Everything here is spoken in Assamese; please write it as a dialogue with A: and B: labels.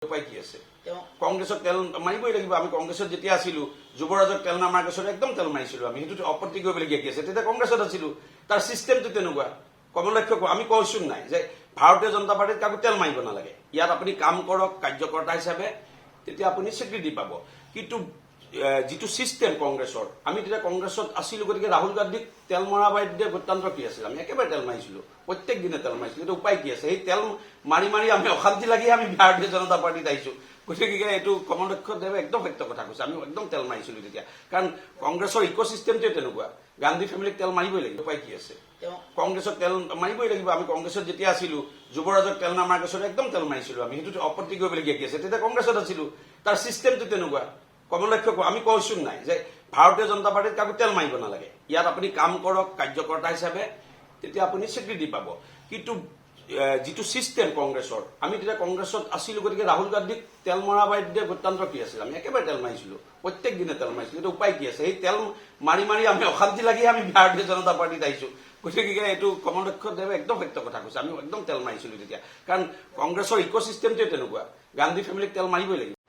A: উপায় কি আছে কংগ্ৰেছক তেল মাৰিবই লাগিব আমি কংগ্ৰেছত যেতিয়া আছিলো যুৱৰাজক তেল নামাৰ গেছত একদম তেল মাৰিছিলো আমি সেইটো আপত্তি কৰিবলগীয়া কি আছে তেতিয়া কংগ্ৰেছত আছিলো তাৰ চিষ্টেমটো তেনেকুৱা কমলক্ষ্য আমি কৈছো নাই যে ভাৰতীয় জনতা পাৰ্টিত কাকো তেল মাৰিব নালাগে ইয়াত আপুনি কাম কৰক কাৰ্যকৰ্তা হিচাপে তেতিয়া আপুনি স্বীকৃতি পাব কিন্তু যিটো চিষ্টেম কংগ্ৰেছৰ আমি তেতিয়া কংগ্ৰেছত আছিলো গতিকে ৰাহুল গান্ধীক তেল মৰা বাধ্যে গত্যন্ত্ৰ কি আছিল আমি একেবাৰে তেল মাৰিছিলো প্ৰত্যেক দিনে তেল মাৰিছিলো এইটো উপায় কি আছে এই তেল মাৰি মাৰি আমি অশান্তি লাগি আমি ভাৰতীয় জনতা পাৰ্টিত আহিছো গতিকে এইটো কমলক্ষ্য দেৱে একদম সত্য কথা কৈছে আমি একদম তেল মাৰিছিলো তেতিয়া কাৰণ কংগ্ৰেছৰ ইক'চিষ্টেমটোৱে তেনেকুৱা গান্ধী ফেমিলিক তেল মাৰিবই লাগিব উপায় কি আছে কংগ্ৰেছক তেল মাৰিবই লাগিব আমি কংগ্ৰেছত যেতিয়া আছিলো যুৱৰাজক তেল নামাৰ গেছত একদম তেল মাৰিছিলো আমি সেইটো আপত্তি কৰিবলগীয়া কি আছে তেতিয়া কংগ্ৰেছত আছিলো তাৰ চিষ্টেমটো তেনেকুৱা কমলক্ষ্য আমি কৈছো নাই যে ভাৰতীয় জনতা পাৰ্টিত কাকো তেল মাৰিব নালাগে ইয়াত আপুনি কাম কৰক কাৰ্যকৰ্তা হিচাপে তেতিয়া আপুনি স্বীকৃতি পাব কিন্তু যিটো চিষ্টেম কংগ্ৰেছৰ আমি তেতিয়া কংগ্ৰেছত আছিলো গতিকে ৰাহুল গান্ধীক তেল মৰা বাধ্যে গত্যন্ত্ৰ কি আছিল আমি একেবাৰে তেল মাৰিছিলো প্ৰত্যেক দিনে তেল মাৰিছিলো এইটো উপায় কি আছে এই তেল মাৰি মাৰি আমি অশান্তি লাগি আমি ভাৰতীয় জনতা পাৰ্টিত আহিছো গতিকে এইটো কমলক্ষ্য দেৱে একদম সত্য কথা কৈছে আমি একদম তেল মাৰিছিলো তেতিয়া কাৰণ কংগ্ৰেছৰ ইক'চিষ্টেমটোৱে তেনেকুৱা গান্ধী ফেমিলিক তেল মাৰিবই লাগিব